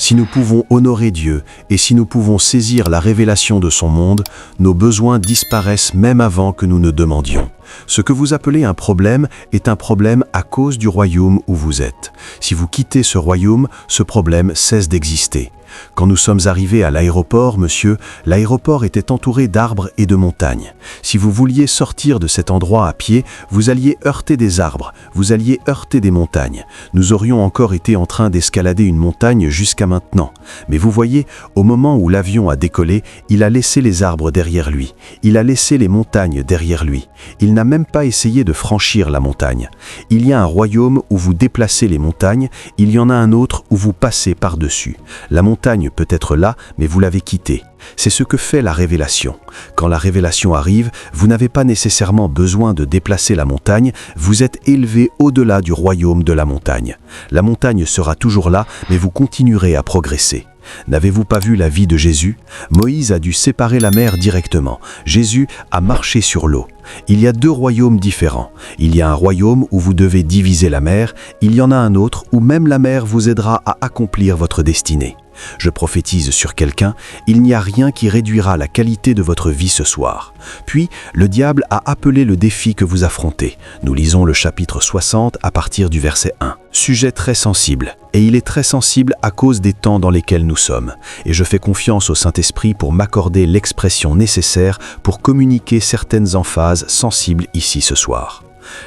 Si nous pouvons honorer Dieu et si nous pouvons saisir la révélation de son monde, nos besoins disparaissent même avant que nous ne demandions. Ce que vous appelez un problème est un problème à cause du royaume où vous êtes. Si vous quittez ce royaume, ce problème cesse d'exister. Quand nous sommes arrivés à l'aéroport, monsieur, l'aéroport était entouré d'arbres et de montagnes. Si vous vouliez sortir de cet endroit à pied, vous alliez heurter des arbres, vous alliez heurter des montagnes. Nous aurions encore été en train d'escalader une montagne jusqu'à maintenant. Mais vous voyez, au moment où l'avion a décollé, il a laissé les arbres derrière lui. Il a laissé les montagnes derrière lui. Il n'a même pas essayé de franchir la montagne. Il y a un royaume où vous déplacez les montagnes, il y en a un autre où vous passez par-dessus. La montagne peut être là, mais vous l'avez quittée. C'est ce que fait la révélation. Quand la révélation arrive, vous n'avez pas nécessairement besoin de déplacer la montagne, vous êtes élevé au-delà du royaume de la montagne. La montagne sera toujours là, mais vous continuerez à progresser. N'avez-vous pas vu la vie de Jésus? Moïse a dû séparer la mer directement. Jésus a marché sur l'eau. Il y a deux royaumes différents. Il y a un royaume où vous devez diviser la mer, il y en a un autre où même la mer vous aidera à accomplir votre destinée. Je prophétise sur quelqu'un, il n'y a rien qui réduira la qualité de votre vie ce soir. Puis, le diable a appelé le défi que vous affrontez. Nous lisons le chapitre 60 à partir du verset 1. Sujet très sensible, et il est très sensible à cause des temps dans lesquels nous sommes. Et je fais confiance au Saint-Esprit pour m'accorder l'expression nécessaire pour communiquer certaines emphases sensibles ici ce soir.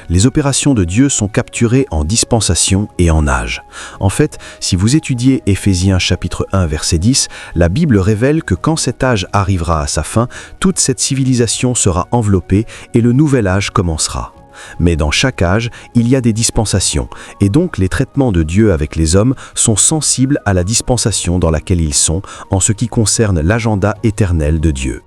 Les opérations de Dieu sont capturées en dispensation et en âge. En fait, si vous étudiez Éphésiens chapitre 1 verset 10, la Bible révèle que quand cet âge arrivera à sa fin, toute cette civilisation sera enveloppée et le nouvel âge commencera. Mais dans chaque âge, il y a des dispensations, et donc les traitements de Dieu avec les hommes sont sensibles à la dispensation dans laquelle ils sont en ce qui concerne l'agenda éternel de Dieu.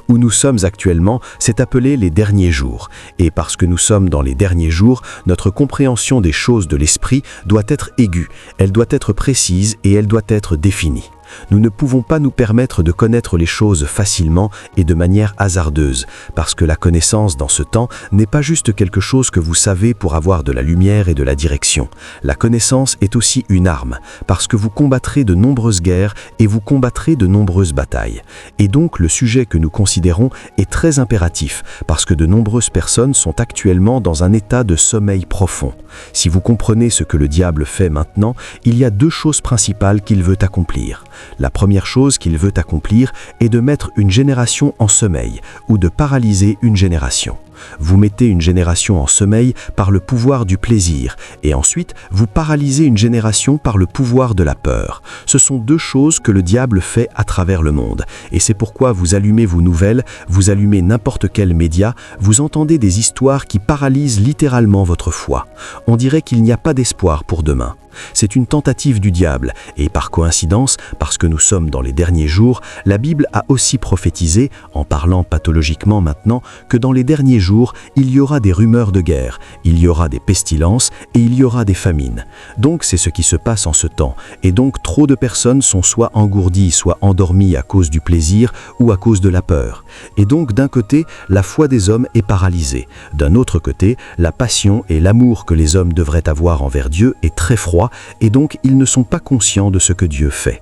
Où nous sommes actuellement, c'est appelé les derniers jours. Et parce que nous sommes dans les derniers jours, notre compréhension des choses de l'esprit doit être aiguë, elle doit être précise et elle doit être définie. Nous ne pouvons pas nous permettre de connaître les choses facilement et de manière hasardeuse, parce que la connaissance dans ce temps n'est pas juste quelque chose que vous savez pour avoir de la lumière et de la direction. La connaissance est aussi une arme, parce que vous combattrez de nombreuses guerres et vous combattrez de nombreuses batailles. Et donc le sujet que nous considérons est très impératif, parce que de nombreuses personnes sont actuellement dans un état de sommeil profond. Si vous comprenez ce que le diable fait maintenant, il y a deux choses principales qu'il veut accomplir. La première chose qu'il veut accomplir est de mettre une génération en sommeil ou de paralyser une génération. Vous mettez une génération en sommeil par le pouvoir du plaisir et ensuite vous paralysez une génération par le pouvoir de la peur. Ce sont deux choses que le diable fait à travers le monde et c'est pourquoi vous allumez vos nouvelles, vous allumez n'importe quel média, vous entendez des histoires qui paralysent littéralement votre foi. On dirait qu'il n'y a pas d'espoir pour demain. C'est une tentative du diable, et par coïncidence, parce que nous sommes dans les derniers jours, la Bible a aussi prophétisé, en parlant pathologiquement maintenant, que dans les derniers jours, il y aura des rumeurs de guerre, il y aura des pestilences et il y aura des famines. Donc c'est ce qui se passe en ce temps, et donc trop de personnes sont soit engourdies, soit endormies à cause du plaisir ou à cause de la peur. Et donc d'un côté, la foi des hommes est paralysée, d'un autre côté, la passion et l'amour que les hommes devraient avoir envers Dieu est très froid, et donc ils ne sont pas conscients de ce que Dieu fait.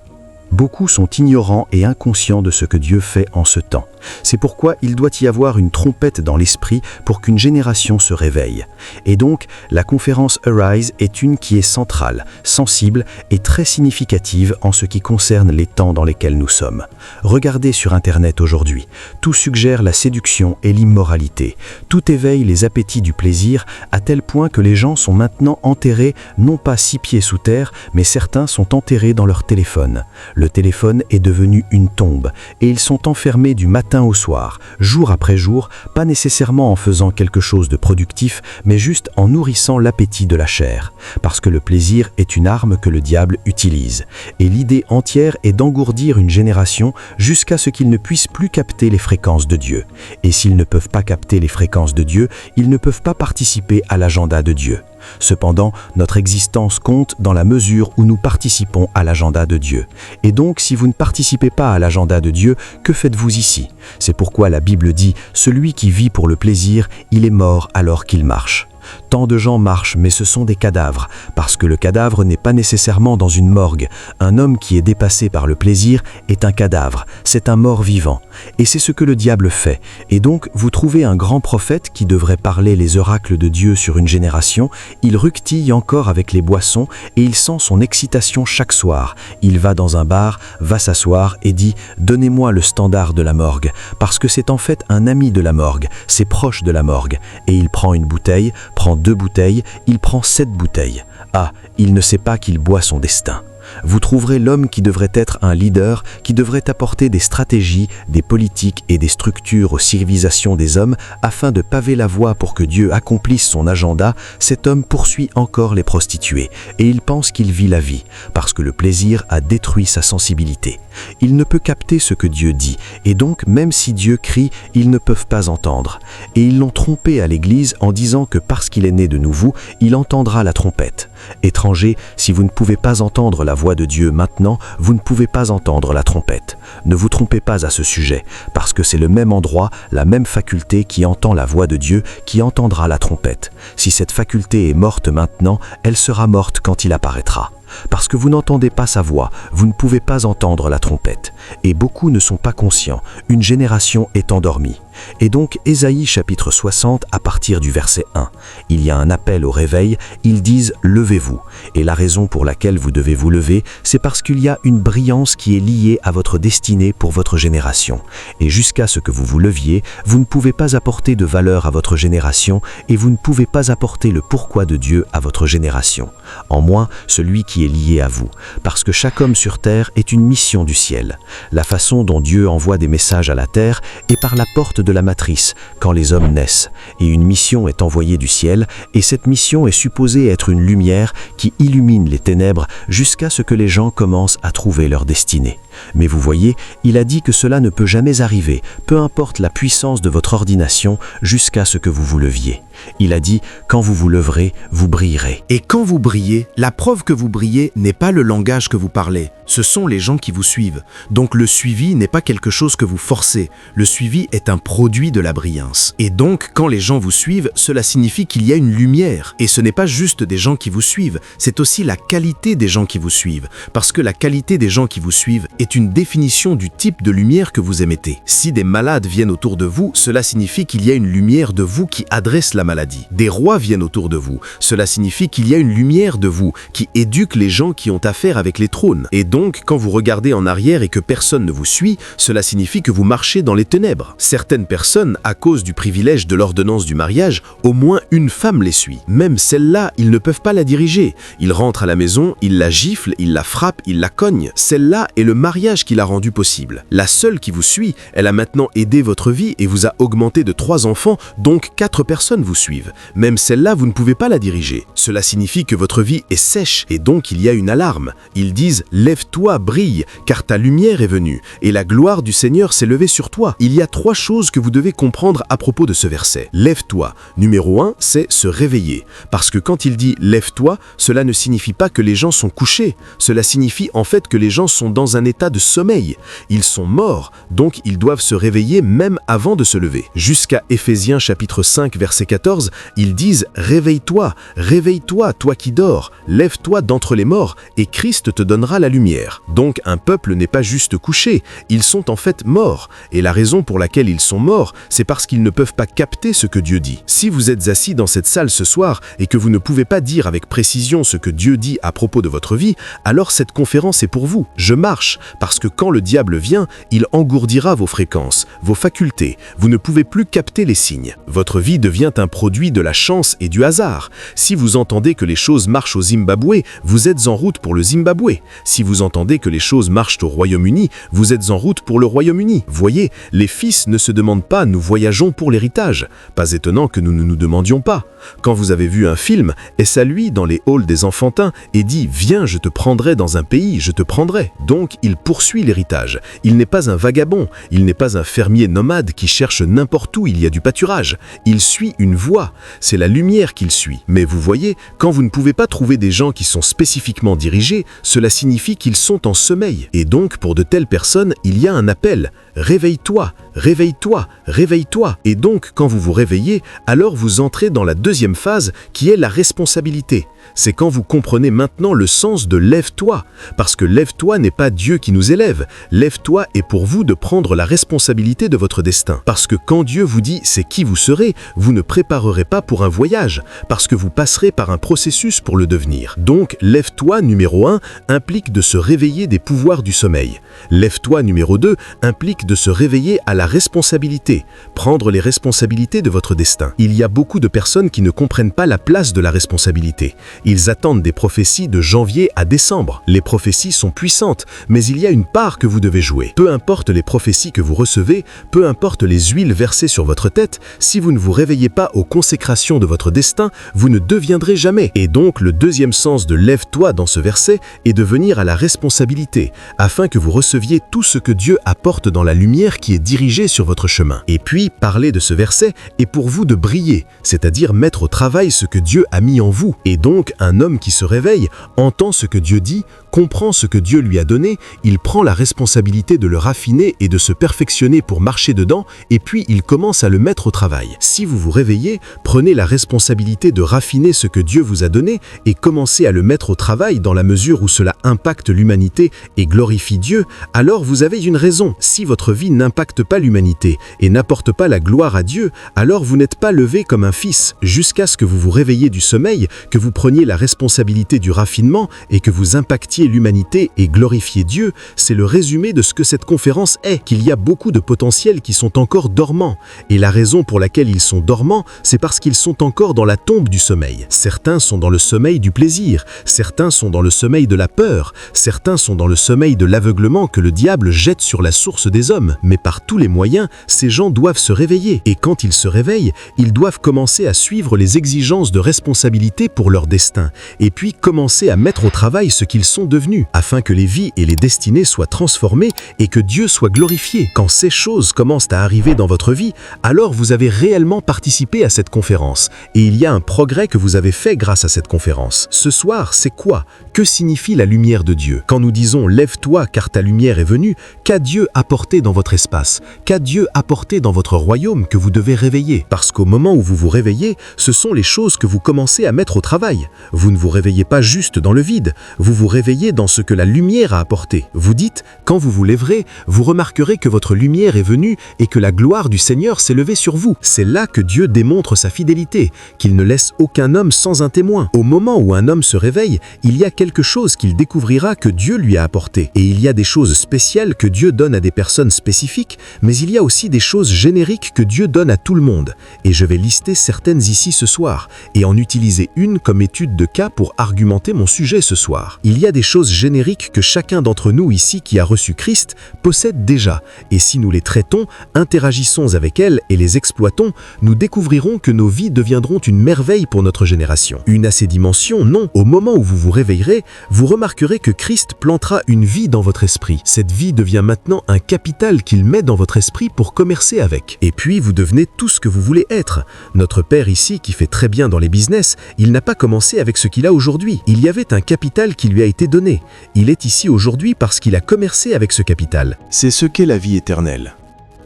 Beaucoup sont ignorants et inconscients de ce que Dieu fait en ce temps. C'est pourquoi il doit y avoir une trompette dans l'esprit pour qu'une génération se réveille. Et donc, la conférence Arise est une qui est centrale, sensible et très significative en ce qui concerne les temps dans lesquels nous sommes. Regardez sur Internet aujourd'hui. Tout suggère la séduction et l'immoralité. Tout éveille les appétits du plaisir à tel point que les gens sont maintenant enterrés, non pas 6 pieds sous terre, mais certains sont enterrés dans leur téléphone. Le téléphone est devenu une tombe et ils sont enfermés du matin au soir, jour après jour, pas nécessairement en faisant quelque chose de productif, mais juste en nourrissant l'appétit de la chair. Parce que le plaisir est une arme que le diable utilise. Et l'idée entière est d'engourdir une génération jusqu'à ce qu'ils ne puissent plus capter les fréquences de Dieu. Et s'ils ne peuvent pas capter les fréquences de Dieu, ils ne peuvent pas participer à l'agenda de Dieu. Cependant, notre existence compte dans la mesure où nous participons à l'agenda de Dieu. Et donc, si vous ne participez pas à l'agenda de Dieu, que faites-vous ici? C'est pourquoi la Bible dit « Celui qui vit pour le plaisir, il est mort alors qu'il marche ». Tant de gens marchent, mais ce sont des cadavres, parce que le cadavre n'est pas nécessairement dans une morgue. Un homme qui est dépassé par le plaisir est un cadavre, c'est un mort vivant. Et c'est ce que le diable fait. Et donc, vous trouvez un grand prophète qui devrait parler les oracles de Dieu sur une génération, il ructille encore avec les boissons et il sent son excitation chaque soir. Il va dans un bar, va s'asseoir et dit « Donnez-moi le standard de la morgue », parce que c'est en fait un ami de la morgue, c'est proche de la morgue. Et il prend une bouteille, prend 2 bouteilles, il prend 7 bouteilles. Ah, il ne sait pas qu'il boit son destin. Vous trouverez l'homme qui devrait être un leader, qui devrait apporter des stratégies, des politiques et des structures aux civilisations des hommes afin de paver la voie pour que Dieu accomplisse son agenda. Cet homme poursuit encore les prostituées et il pense qu'il vit la vie parce que le plaisir a détruit sa sensibilité. Il ne peut capter ce que Dieu dit et donc même si Dieu crie, ils ne peuvent pas entendre. Et ils l'ont trompé à l'Église en disant que parce qu'il est né de nouveau, il entendra la trompette. Étrangers, si vous ne pouvez pas entendre la voix de Dieu maintenant, vous ne pouvez pas entendre la trompette. Ne vous trompez pas à ce sujet, parce que c'est le même endroit, la même faculté qui entend la voix de Dieu, qui entendra la trompette. Si cette faculté est morte maintenant, elle sera morte quand il apparaîtra. Parce que vous n'entendez pas sa voix, vous ne pouvez pas entendre la trompette. Et beaucoup ne sont pas conscients, une génération est endormie. Et donc, Ésaïe chapitre 60, à partir du verset 1, il y a un appel au réveil, ils disent « Levez-vous ». Et la raison pour laquelle vous devez vous lever, c'est parce qu'il y a une brillance qui est liée à votre destinée pour votre génération. Et jusqu'à ce que vous vous leviez, vous ne pouvez pas apporter de valeur à votre génération et vous ne pouvez pas apporter le pourquoi de Dieu à votre génération. En moins, celui qui est lié à vous. Parce que chaque homme sur terre est une mission du ciel. La façon dont Dieu envoie des messages à la terre est par la porte de la matrice, quand les hommes naissent. Et une mission est envoyée du ciel, et cette mission est supposée être une lumière qui illumine les ténèbres jusqu'à ce que les gens commencent à trouver leur destinée. Mais vous voyez, il a dit que cela ne peut jamais arriver, peu importe la puissance de votre ordination, jusqu'à ce que vous vous leviez. Il a dit, quand vous vous leverez, vous brillerez. Et quand vous brillez, la preuve que vous brillez n'est pas le langage que vous parlez, ce sont les gens qui vous suivent. Donc le suivi n'est pas quelque chose que vous forcez, le suivi est un produit de la brillance. Et donc, quand les gens vous suivent, cela signifie qu'il y a une lumière. Et ce n'est pas juste des gens qui vous suivent, c'est aussi la qualité des gens qui vous suivent. Parce que la qualité des gens qui vous suivent est une définition du type de lumière que vous émettez. Si des malades viennent autour de vous, cela signifie qu'il y a une lumière de vous qui adresse la maladie. Des rois viennent autour de vous, cela signifie qu'il y a une lumière de vous qui éduque les gens qui ont affaire avec les trônes. Et donc, quand vous regardez en arrière et que personne ne vous suit, cela signifie que vous marchez dans les ténèbres. Certaines personnes, à cause du privilège de l'ordonnance du mariage, au moins une femme les suit. Même celle-là, ils ne peuvent pas la diriger. Ils rentrent à la maison, ils la giflent, ils la frappent, ils la cognent. Celle-là est le mariage qui l'a rendu possible. La seule qui vous suit, elle a maintenant aidé votre vie et vous a augmenté de 3 enfants, donc 4 personnes vous suivent. Même celle-là, vous ne pouvez pas la diriger. Cela signifie que votre vie est sèche et donc il y a une alarme. Ils disent « Lève-toi, brille, car ta lumière est venue et la gloire du Seigneur s'est levée sur toi ». Il y a 3 choses que vous devez comprendre à propos de ce verset. Lève-toi. Numéro 1, c'est se réveiller. Parce que quand il dit « Lève-toi », cela ne signifie pas que les gens sont couchés. Cela signifie en fait que les gens sont dans un état de sommeil. Ils sont morts, donc ils doivent se réveiller même avant de se lever. Jusqu'à Éphésiens chapitre 5, verset 14, ils disent « Réveille-toi, réveille-toi, toi qui dors, lève-toi d'entre les morts, et Christ te donnera la lumière ». Donc un peuple n'est pas juste couché, ils sont en fait morts. Et la raison pour laquelle ils sont morts, c'est parce qu'ils ne peuvent pas capter ce que Dieu dit. Si vous êtes assis dans cette salle ce soir et que vous ne pouvez pas dire avec précision ce que Dieu dit à propos de votre vie, alors cette conférence est pour vous. Je marche, parce que quand le diable vient, il engourdira vos fréquences, vos facultés. Vous ne pouvez plus capter les signes. Votre vie devient un produit de la chance et du hasard. Si vous entendez que les choses marchent au Zimbabwe, vous êtes en route pour le Zimbabwe. Si vous entendez que les choses marchent au Royaume-Uni, vous êtes en route pour le Royaume-Uni. Voyez, les fils ne se demandent pas « nous voyageons pour l'héritage ». Pas étonnant que nous ne nous demandions pas. Quand vous avez vu un film, est-ce à lui dans les halls des enfantins et dit « viens, je te prendrai dans un pays, je te prendrai ». Donc, il poursuit l'héritage. Il n'est pas un vagabond, il n'est pas un fermier nomade qui cherche n'importe où il y a du pâturage. Il suit une voie, c'est la lumière qu'il suit. Mais vous voyez, quand vous ne pouvez pas trouver des gens qui sont spécifiquement dirigés, cela signifie qu'ils sont en sommeil. Et donc, pour de telles personnes, il y a un appel. Réveille-toi, réveille-toi, réveille-toi. Et donc, quand vous vous réveillez, alors vous entrez dans la deuxième phase qui est la responsabilité. C'est quand vous comprenez maintenant le sens de lève-toi. Parce que lève-toi n'est pas Dieu qui nous élève. Lève-toi est pour vous de prendre la responsabilité de votre destin. Parce que quand Dieu vous dit c'est qui vous serez, vous ne préparerez pas pour un voyage, parce que vous passerez par un processus pour le devenir. Donc, lève-toi numéro 1 implique de se réveiller des pouvoirs du sommeil. Lève-toi numéro 2 implique de se réveiller à la responsabilité, prendre les responsabilités de votre destin. Il y a beaucoup de personnes qui ne comprennent pas la place de la responsabilité. Ils attendent des prophéties de janvier à décembre. Les prophéties sont puissantes, mais il y a une part que vous devez jouer. Peu importe les prophéties que vous recevez, peu importe les huiles versées sur votre tête, si vous ne vous réveillez pas aux consécrations de votre destin, vous ne deviendrez jamais. Et donc, le deuxième sens de lève-toi dans ce verset est de venir à la responsabilité, afin que vous receviez tout ce que Dieu apporte dans la lumière qui est dirigée sur votre chemin. Et puis, parler de ce verset est pour vous de briller, c'est-à-dire mettre au travail ce que Dieu a mis en vous. Et donc, un homme qui se réveille entend ce que Dieu dit, comprend ce que Dieu lui a donné, il prend la responsabilité de le raffiner et de se perfectionner pour marcher dedans, et puis il commence à le mettre au travail. Si vous vous réveillez, prenez la responsabilité de raffiner ce que Dieu vous a donné et commencez à le mettre au travail dans la mesure où cela impacte l'humanité et glorifie Dieu, alors vous avez une raison. Si votre vie n'impacte pas l'humanité et n'apporte pas la gloire à Dieu, alors vous n'êtes pas levé comme un fils, jusqu'à ce que vous vous réveilliez du sommeil, que vous preniez la responsabilité du raffinement et que vous impactiez l'humanité et glorifiez Dieu. C'est le résumé de ce que cette conférence est, qu'il y a beaucoup de potentiels qui sont encore dormants. Et la raison pour laquelle ils sont dormants, c'est parce qu'ils sont encore dans la tombe du sommeil. Certains sont dans le sommeil du plaisir, certains sont dans le sommeil de la peur, certains sont dans le sommeil de l'aveuglement que le diable jette sur la source des hommes. Mais par tous les moyens, ces gens doivent se réveiller. Et quand ils se réveillent, ils doivent commencer à suivre les exigences de responsabilité pour leur destin, et puis commencer à mettre au travail ce qu'ils sont devenus, afin que les vies et les destinées soient transformées et que Dieu soit glorifié. Quand ces choses commencent à arriver dans votre vie, alors vous avez réellement participé à cette conférence, et il y a un progrès que vous avez fait grâce à cette conférence. Ce soir, c'est quoi? Que signifie la lumière de Dieu? Quand nous disons « Lève-toi car ta lumière est venue », qu'a Dieu apporté dans votre espace? Qu'a Dieu apporté dans votre royaume que vous devez réveiller? Parce qu'au moment où vous vous réveillez, ce sont les choses que vous commencez à mettre au travail. Vous ne vous réveillez pas juste dans le vide, vous vous réveillez dans ce que la lumière a apporté. Vous dites, quand vous vous lèverez, vous remarquerez que votre lumière est venue et que la gloire du Seigneur s'est levée sur vous. C'est là que Dieu démontre sa fidélité, qu'il ne laisse aucun homme sans un témoin. Au moment où un homme se réveille, il y a quelque chose qu'il découvrira que Dieu lui a apporté. Et il y a des choses spéciales que Dieu donne à des personnes spécifiques, mais il y a aussi des choses génériques que Dieu donne à tout le monde. Et je vais lister certaines ici ce soir, et en utiliser une comme étude de cas pour argumenter mon sujet ce soir. Il y a des choses génériques que chacun d'entre nous ici qui a reçu Christ possède déjà, et si nous les traitons, interagissons avec elles et les exploitons, nous découvrirons que nos vies deviendront une merveille pour notre génération. Une à ces dimensions, non. Au moment où vous vous réveillerez, vous remarquerez que Christ plantera une vie dans votre esprit. Cette vie devient maintenant un capital qu'il met dans votre esprit pour commercer avec. Et puis, vous devenez tout ce que vous voulez être. Notre père ici, qui fait très bien dans les business, il n'a pas commencé avec ce qu'il a aujourd'hui. Il y avait un capital qui lui a été donné. Il est ici aujourd'hui parce qu'il a commercé avec ce capital. C'est ce qu'est la vie éternelle.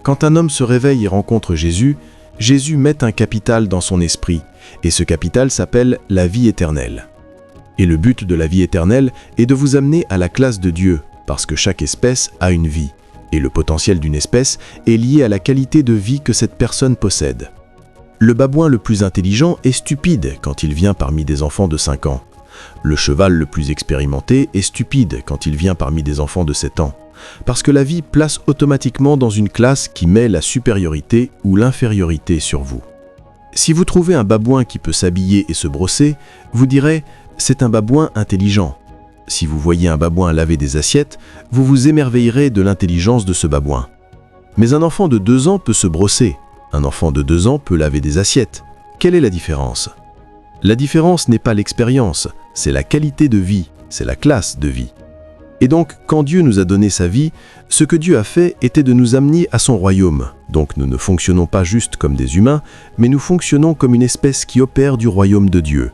Quand un homme se réveille et rencontre Jésus, Jésus met un capital dans son esprit, et ce capital s'appelle la vie éternelle. Et le but de la vie éternelle est de vous amener à la classe de Dieu, parce que chaque espèce a une vie, et le potentiel d'une espèce est lié à la qualité de vie que cette personne possède. Le babouin le plus intelligent est stupide quand il vient parmi des enfants de 5 ans. Le cheval le plus expérimenté est stupide quand il vient parmi des enfants de 7 ans. Parce que la vie place automatiquement dans une classe qui met la supériorité ou l'infériorité sur vous. Si vous trouvez un babouin qui peut s'habiller et se brosser, vous direz « c'est un babouin intelligent ». Si vous voyez un babouin laver des assiettes, vous vous émerveillerez de l'intelligence de ce babouin. Mais un enfant de 2 ans peut se brosser. Un enfant de 2 ans peut laver des assiettes. Quelle est la différence? La différence n'est pas l'expérience, c'est la qualité de vie, c'est la classe de vie. Et donc, quand Dieu nous a donné sa vie, ce que Dieu a fait était de nous amener à son royaume. Donc nous ne fonctionnons pas juste comme des humains, mais nous fonctionnons comme une espèce qui opère du royaume de Dieu.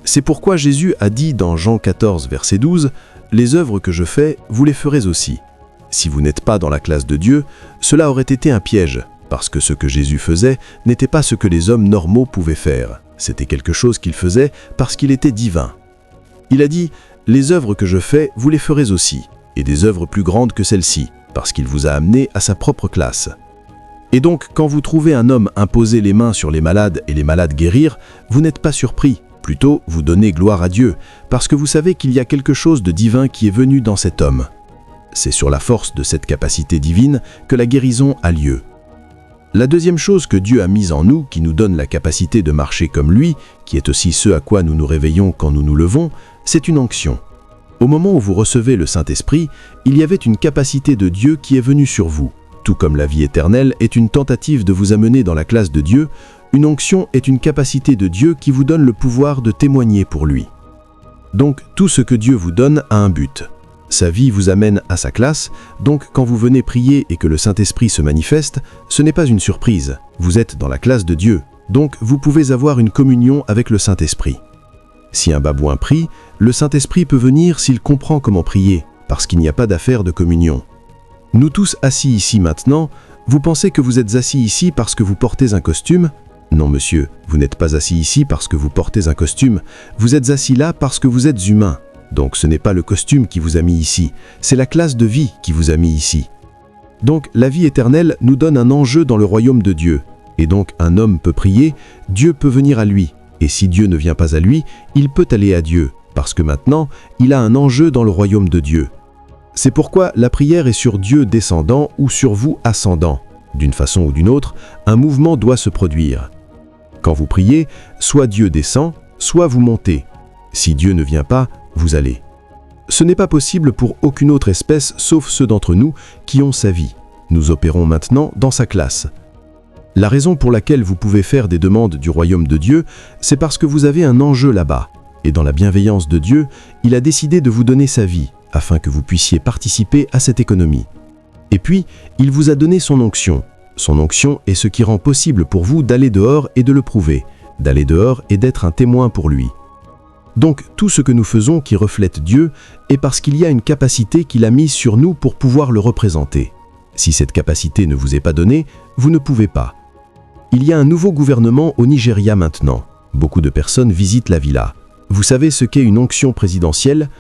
C'est pourquoi Jésus a dit dans Jean 14, verset 12, « Les œuvres que je fais, vous les ferez aussi ». Si vous n'êtes pas dans la classe de Dieu, cela aurait été un piège, parce que ce que Jésus faisait n'était pas ce que les hommes normaux pouvaient faire. C'était quelque chose qu'il faisait parce qu'il était divin. Il a dit « Les œuvres que je fais, vous les ferez aussi, et des œuvres plus grandes que celles-ci, parce qu'il vous a amené à sa propre classe. » Et donc, quand vous trouvez un homme imposer les mains sur les malades et les malades guérir, vous n'êtes pas surpris. Plutôt, vous donnez gloire à Dieu, parce que vous savez qu'il y a quelque chose de divin qui est venu dans cet homme. C'est sur la force de cette capacité divine que la guérison a lieu. La deuxième chose que Dieu a mise en nous, qui nous donne la capacité de marcher comme lui, qui est aussi ce à quoi nous nous réveillons quand nous nous levons, c'est une onction. Au moment où vous recevez le Saint-Esprit, il y avait une capacité de Dieu qui est venue sur vous. Tout comme la vie éternelle est une tentative de vous amener dans la classe de Dieu, une onction est une capacité de Dieu qui vous donne le pouvoir de témoigner pour lui. Donc, tout ce que Dieu vous donne a un but. Sa vie vous amène à sa classe, donc quand vous venez prier et que le Saint-Esprit se manifeste, ce n'est pas une surprise. Vous êtes dans la classe de Dieu, donc vous pouvez avoir une communion avec le Saint-Esprit. Si un babouin prie, le Saint-Esprit peut venir s'il comprend comment prier, parce qu'il n'y a pas d'affaire de communion. Nous tous assis ici maintenant, vous pensez que vous êtes assis ici parce que vous portez un costume ? Non monsieur, vous n'êtes pas assis ici parce que vous portez un costume, vous êtes assis là parce que vous êtes humain. Donc ce n'est pas le costume qui vous a mis ici, c'est la classe de vie qui vous a mis ici. Donc la vie éternelle nous donne un enjeu dans le royaume de Dieu. Et donc un homme peut prier, Dieu peut venir à lui. Et si Dieu ne vient pas à lui, il peut aller à Dieu, parce que maintenant, il a un enjeu dans le royaume de Dieu. C'est pourquoi la prière est sur Dieu descendant ou sur vous ascendant. D'une façon ou d'une autre, un mouvement doit se produire. Quand vous priez, soit Dieu descend, soit vous montez. Si Dieu ne vient pas, vous allez. Ce n'est pas possible pour aucune autre espèce sauf ceux d'entre nous qui ont sa vie. Nous opérons maintenant dans sa classe. La raison pour laquelle vous pouvez faire des demandes du royaume de Dieu, c'est parce que vous avez un enjeu là-bas. Et dans la bienveillance de Dieu, il a décidé de vous donner sa vie, afin que vous puissiez participer à cette économie. Et puis, il vous a donné son onction. Son onction est ce qui rend possible pour vous d'aller dehors et de le prouver, d'aller dehors et d'être un témoin pour lui. Donc, tout ce que nous faisons qui reflète Dieu est parce qu'il y a une capacité qu'il a mise sur nous pour pouvoir le représenter. Si cette capacité ne vous est pas donnée, vous ne pouvez pas. Il y a un nouveau gouvernement au Nigeria maintenant. Beaucoup de personnes visitent la villa. Vous savez ce qu'est une onction présidentielle ?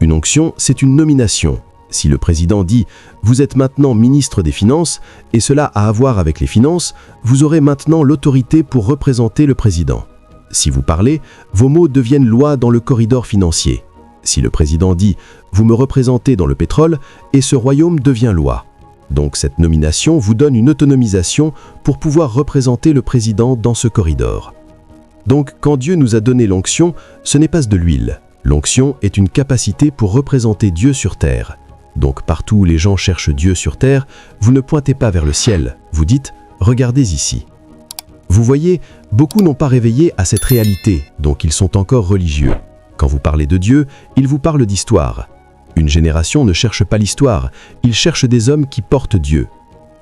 Une onction, c'est une nomination. Si le président dit « Vous êtes maintenant ministre des Finances » et cela a à voir avec les finances, vous aurez maintenant l'autorité pour représenter le président. Si vous parlez, vos mots deviennent loi dans le corridor financier. Si le président dit « Vous me représentez dans le pétrole » et ce royaume devient loi. Donc cette nomination vous donne une autonomisation pour pouvoir représenter le président dans ce corridor. Donc quand Dieu nous a donné l'onction, ce n'est pas de l'huile. L'onction est une capacité pour représenter Dieu sur terre. Donc partout où les gens cherchent Dieu sur terre, vous ne pointez pas vers le ciel, vous dites « Regardez ici ». Vous voyez, beaucoup n'ont pas réveillé à cette réalité, donc ils sont encore religieux. Quand vous parlez de Dieu, il vous parle d'histoire. Une génération ne cherche pas l'histoire, il cherche des hommes qui portent Dieu.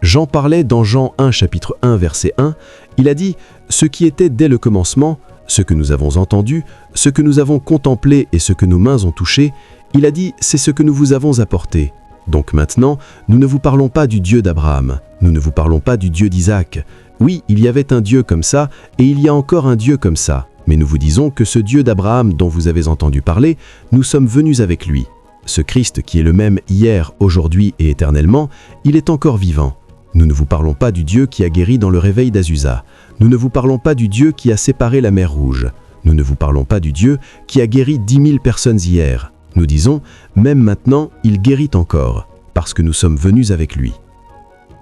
Jean parlait dans Jean 1, chapitre 1, verset 1, il a dit « Ce qui était dès le commencement, ce que nous avons entendu, ce que nous avons contemplé et ce que nos mains ont touché, il a dit « C'est ce que nous vous avons apporté ». Donc maintenant, nous ne vous parlons pas du Dieu d'Abraham, nous ne vous parlons pas du Dieu d'Isaac. Oui, il y avait un Dieu comme ça, et il y a encore un Dieu comme ça. Mais nous vous disons que ce Dieu d'Abraham dont vous avez entendu parler, nous sommes venus avec lui. Ce Christ qui est le même hier, aujourd'hui et éternellement, il est encore vivant. Nous ne vous parlons pas du Dieu qui a guéri dans le réveil d'Azusa. Nous ne vous parlons pas du Dieu qui a séparé la mer Rouge. Nous ne vous parlons pas du Dieu qui a guéri 10 000 personnes hier. Nous disons, même maintenant, il guérit encore, parce que nous sommes venus avec lui.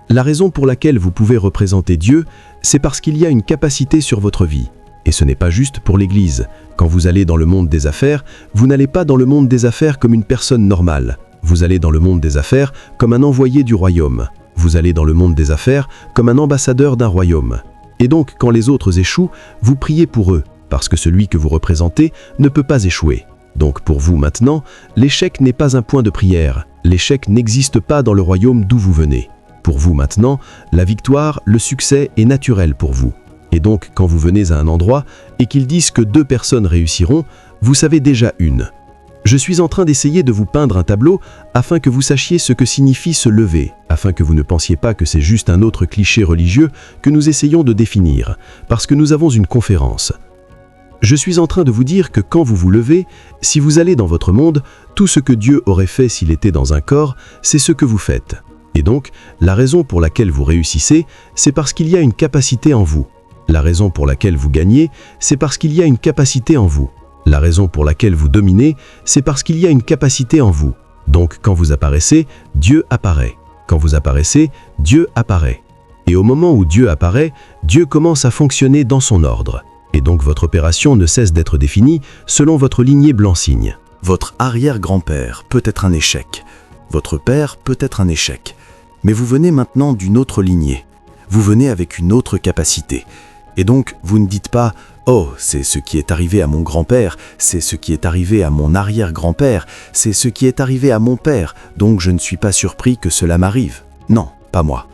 La raison pour laquelle vous pouvez représenter Dieu, c'est parce qu'il y a une capacité sur votre vie. Et ce n'est pas juste pour l'Église. Quand vous allez dans le monde des affaires, vous n'allez pas dans le monde des affaires comme une personne normale. Vous allez dans le monde des affaires comme un envoyé du royaume. Vous allez dans le monde des affaires comme un ambassadeur d'un royaume. Et donc, quand les autres échouent, vous priez pour eux, parce que celui que vous représentez ne peut pas échouer. Donc pour vous maintenant, l'échec n'est pas un point de prière. L'échec n'existe pas dans le royaume d'où vous venez. Pour vous maintenant, la victoire, le succès est naturel pour vous. Et donc, quand vous venez à un endroit et qu'ils disent que 2 personnes réussiront, vous savez déjà une. Je suis en train d'essayer de vous peindre un tableau afin que vous sachiez ce que signifie se lever, afin que vous ne pensiez pas que c'est juste un autre cliché religieux que nous essayons de définir, parce que nous avons une conférence. Je suis en train de vous dire que quand vous vous levez, si vous allez dans votre monde, tout ce que Dieu aurait fait s'il était dans un corps, c'est ce que vous faites. Et donc, la raison pour laquelle vous réussissez, c'est parce qu'il y a une capacité en vous. La raison pour laquelle vous gagnez, c'est parce qu'il y a une capacité en vous. La raison pour laquelle vous dominez, c'est parce qu'il y a une capacité en vous. Donc, quand vous apparaissez, Dieu apparaît. Quand vous apparaissez, Dieu apparaît. Et au moment où Dieu apparaît, Dieu commence à fonctionner dans son ordre. Et donc votre opération ne cesse d'être définie selon votre lignée blanc-signe. Votre arrière-grand-père peut être un échec. Votre père peut être un échec. Mais vous venez maintenant d'une autre lignée. Vous venez avec une autre capacité. Et donc, vous ne dites pas « Oh, c'est ce qui est arrivé à mon grand-père, c'est ce qui est arrivé à mon arrière-grand-père, c'est ce qui est arrivé à mon père, donc je ne suis pas surpris que cela m'arrive. » Non, pas moi.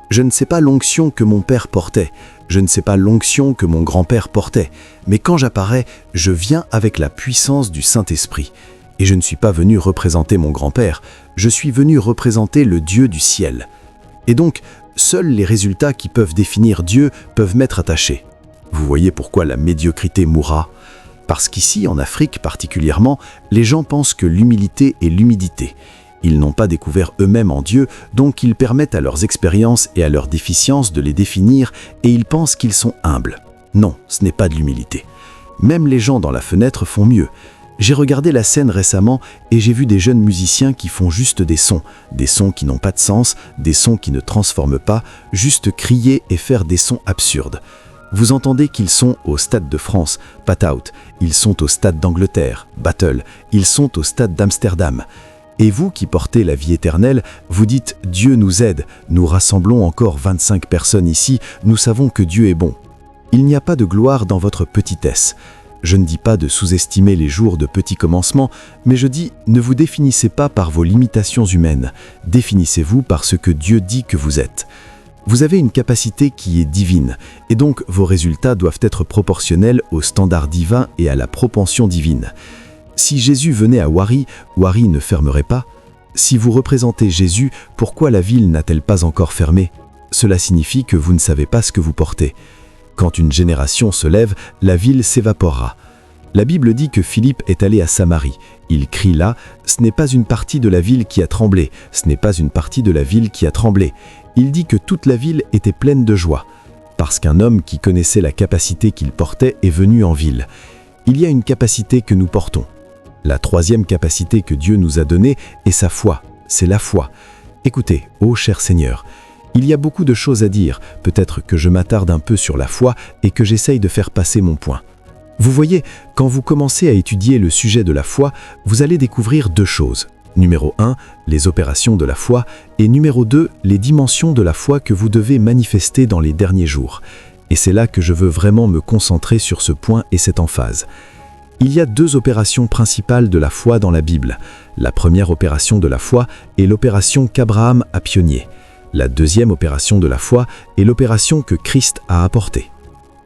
Je ne sais pas l'onction que mon père portait, je ne sais pas l'onction que mon grand-père portait, mais quand j'apparais, je viens avec la puissance du Saint-Esprit. Et je ne suis pas venu représenter mon grand-père, je suis venu représenter le Dieu du ciel. Et donc, seuls les résultats qui peuvent définir Dieu peuvent m'être attachés. Vous voyez pourquoi la médiocrité mourra? Parce qu'ici, en Afrique particulièrement, les gens pensent que l'humilité est l'humidité. Ils n'ont pas découvert eux-mêmes en Dieu, donc ils permettent à leurs expériences et à leurs déficiences de les définir et ils pensent qu'ils sont humbles. Non, ce n'est pas de l'humilité. Même les gens dans la fenêtre font mieux. J'ai regardé la scène récemment et j'ai vu des jeunes musiciens qui font juste des sons qui n'ont pas de sens, des sons qui ne transforment pas, juste crier et faire des sons absurdes. Vous entendez qu'ils sont au Stade de France, Pat Out, ils sont au Stade d'Angleterre, Battle, ils sont au Stade d'Amsterdam. Et vous qui portez la vie éternelle, vous dites « Dieu nous aide, nous rassemblons encore 25 personnes ici, nous savons que Dieu est bon ». Il n'y a pas de gloire dans votre petitesse. Je ne dis pas de sous-estimer les jours de petits commencements, mais je dis ne vous définissez pas par vos limitations humaines, définissez-vous par ce que Dieu dit que vous êtes. Vous avez une capacité qui est divine, et donc vos résultats doivent être proportionnels au standard divin et à la propension divine. Si Jésus venait à Wari, Wari ne fermerait pas. Si vous représentez Jésus, pourquoi la ville n'a-t-elle pas encore fermé? Cela signifie que vous ne savez pas ce que vous portez. Quand une génération se lève, la ville s'évaporera. La Bible dit que Philippe est allé à Samarie. Il crie là, ce n'est pas une partie de la ville qui a tremblé, ce n'est pas une partie de la ville qui a tremblé. Il dit que toute la ville était pleine de joie, parce qu'un homme qui connaissait la capacité qu'il portait est venu en ville. Il y a une capacité que nous portons. La troisième capacité que Dieu nous a donnée est sa foi, c'est la foi. Écoutez, ô cher Seigneur, il y a beaucoup de choses à dire, peut-être que je m'attarde un peu sur la foi et que j'essaye de faire passer mon point. Vous voyez, quand vous commencez à étudier le sujet de la foi, vous allez découvrir 2 choses. Numéro 1, les opérations de la foi, et numéro 2, les dimensions de la foi que vous devez manifester dans les derniers jours. Et c'est là que je veux vraiment me concentrer sur ce point et cette emphase. Il y a 2 opérations principales de la foi dans la Bible. La première opération de la foi est l'opération qu'Abraham a pionnier. La deuxième opération de la foi est l'opération que Christ a apportée.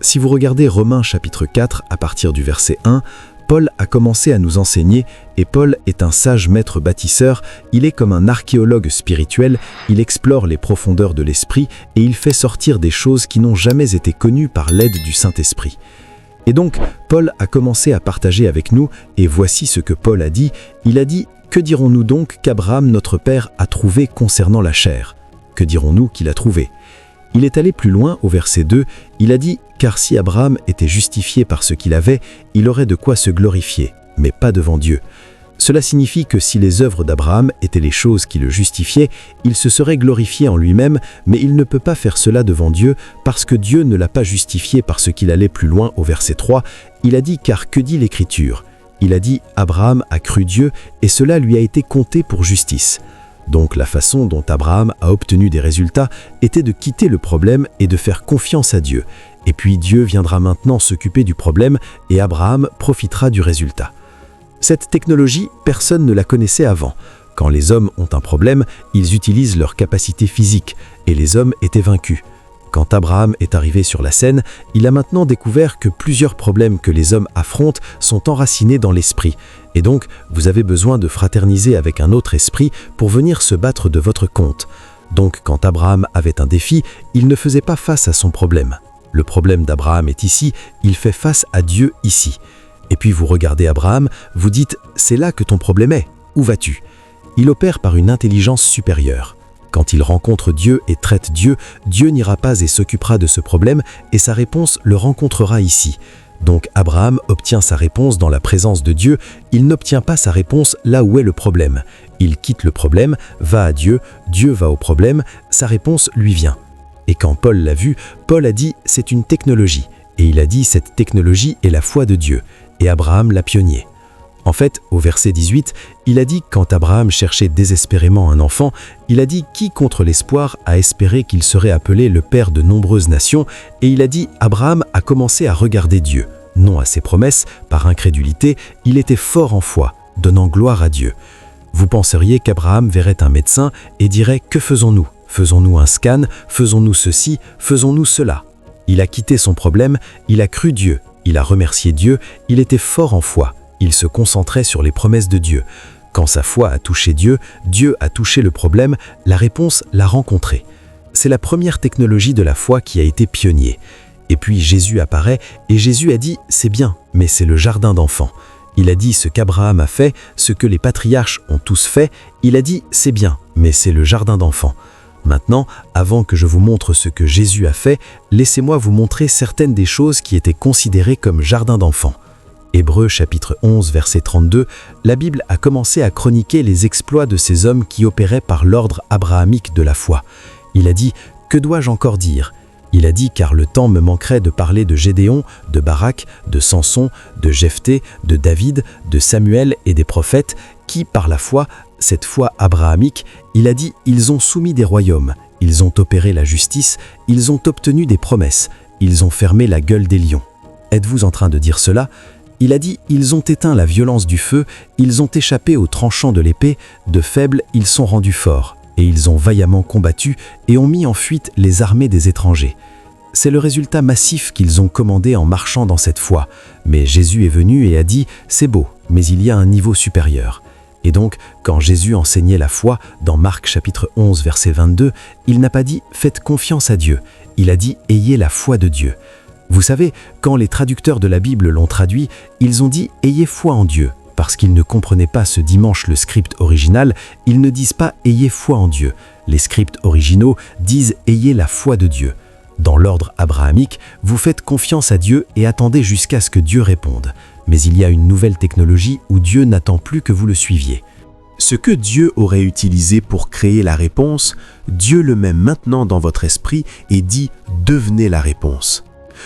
Si vous regardez Romains chapitre 4 à partir du verset 1, Paul a commencé à nous enseigner et Paul est un sage maître bâtisseur, il est comme un archéologue spirituel, il explore les profondeurs de l'esprit et il fait sortir des choses qui n'ont jamais été connues par l'aide du Saint-Esprit. Et donc, Paul a commencé à partager avec nous, et voici ce que Paul a dit. Il a dit « Que dirons-nous donc qu'Abraham notre père a trouvé concernant la chair ? Que dirons-nous qu'il a trouvé ?» Il est allé plus loin au verset 2, il a dit « Car si Abraham était justifié par ce qu'il avait, il aurait de quoi se glorifier, mais pas devant Dieu. » Cela signifie que si les œuvres d'Abraham étaient les choses qui le justifiaient, il se serait glorifié en lui-même, mais il ne peut pas faire cela devant Dieu parce que Dieu ne l'a pas justifié parce qu'il allait plus loin au verset 3. Il a dit « Car que dit l'Écriture ?» Il a dit « Abraham a cru Dieu et cela lui a été compté pour justice. » Donc la façon dont Abraham a obtenu des résultats était de quitter le problème et de faire confiance à Dieu. Et puis Dieu viendra maintenant s'occuper du problème et Abraham profitera du résultat. Cette technologie, personne ne la connaissait avant. Quand les hommes ont un problème, ils utilisent leur capacité physique, et les hommes étaient vaincus. Quand Abraham est arrivé sur la scène, il a maintenant découvert que plusieurs problèmes que les hommes affrontent sont enracinés dans l'esprit. Et donc, vous avez besoin de fraterniser avec un autre esprit pour venir se battre de votre compte. Donc, quand Abraham avait un défi, il ne faisait pas face à son problème. Le problème d'Abraham est ici, il fait face à Dieu ici. Et puis vous regardez Abraham, vous dites « c'est là que ton problème est, où vas-tu » Il opère par une intelligence supérieure. Quand il rencontre Dieu et traite Dieu, Dieu n'ira pas et s'occupera de ce problème et sa réponse le rencontrera ici. Donc Abraham obtient sa réponse dans la présence de Dieu, il n'obtient pas sa réponse là où est le problème. Il quitte le problème, va à Dieu, Dieu va au problème, sa réponse lui vient. Et quand Paul l'a vu, Paul a dit « c'est une technologie ». Et il a dit « cette technologie est la foi de Dieu ». Et Abraham l'a pionnier. En fait, au verset 18, il a dit quand Abraham cherchait désespérément un enfant, il a dit qui contre l'espoir a espéré qu'il serait appelé le père de nombreuses nations, et il a dit Abraham a commencé à regarder Dieu, non à ses promesses, par incrédulité, il était fort en foi, donnant gloire à Dieu. Vous penseriez qu'Abraham verrait un médecin et dirait que faisons-nous? Faisons-nous un scan? Faisons-nous ceci? Faisons-nous cela? Il a quitté son problème, il a cru Dieu, il a remercié Dieu, il était fort en foi. Il se concentrait sur les promesses de Dieu. Quand sa foi a touché Dieu, Dieu a touché le problème, la réponse l'a rencontré. C'est la première technologie de la foi qui a été pionnier. Et puis Jésus apparaît et Jésus a dit « c'est bien, mais c'est le jardin d'enfants ». Il a dit ce qu'Abraham a fait, ce que les patriarches ont tous fait, il a dit « c'est bien, mais c'est le jardin d'enfants ». Maintenant, avant que je vous montre ce que Jésus a fait, laissez-moi vous montrer certaines des choses qui étaient considérées comme jardin d'enfants. Hébreux chapitre 11 verset 32, la Bible a commencé à chroniquer les exploits de ces hommes qui opéraient par l'ordre abrahamique de la foi. Il a dit « Que dois-je encore dire ?» Il a dit « Car le temps me manquerait de parler de Gédéon, de Barak, de Samson, de Jephthé, de David, de Samuel et des prophètes, qui, par la foi, cette foi abrahamique, il a dit « Ils ont soumis des royaumes, ils ont opéré la justice, ils ont obtenu des promesses, ils ont fermé la gueule des lions. » Êtes-vous en train de dire cela ? Il a dit « Ils ont éteint la violence du feu, ils ont échappé aux tranchants de l'épée, de faibles ils sont rendus forts, et ils ont vaillamment combattu et ont mis en fuite les armées des étrangers. » C'est le résultat massif qu'ils ont commandé en marchant dans cette foi. Mais Jésus est venu et a dit « C'est beau, mais il y a un niveau supérieur. » Et donc, quand Jésus enseignait la foi, dans Marc chapitre 11 verset 22, il n'a pas dit « Faites confiance à Dieu », il a dit « Ayez la foi de Dieu ». Vous savez, quand les traducteurs de la Bible l'ont traduit, ils ont dit « Ayez foi en Dieu ». Parce qu'ils ne comprenaient pas ce dimanche le script original, ils ne disent pas « Ayez foi en Dieu ». Les scripts originaux disent « Ayez la foi de Dieu ». Dans l'ordre abrahamique, vous faites confiance à Dieu et attendez jusqu'à ce que Dieu réponde. Mais il y a une nouvelle technologie où Dieu n'attend plus que vous le suiviez. Ce que Dieu aurait utilisé pour créer la réponse, Dieu le met maintenant dans votre esprit et dit « Devenez la réponse ».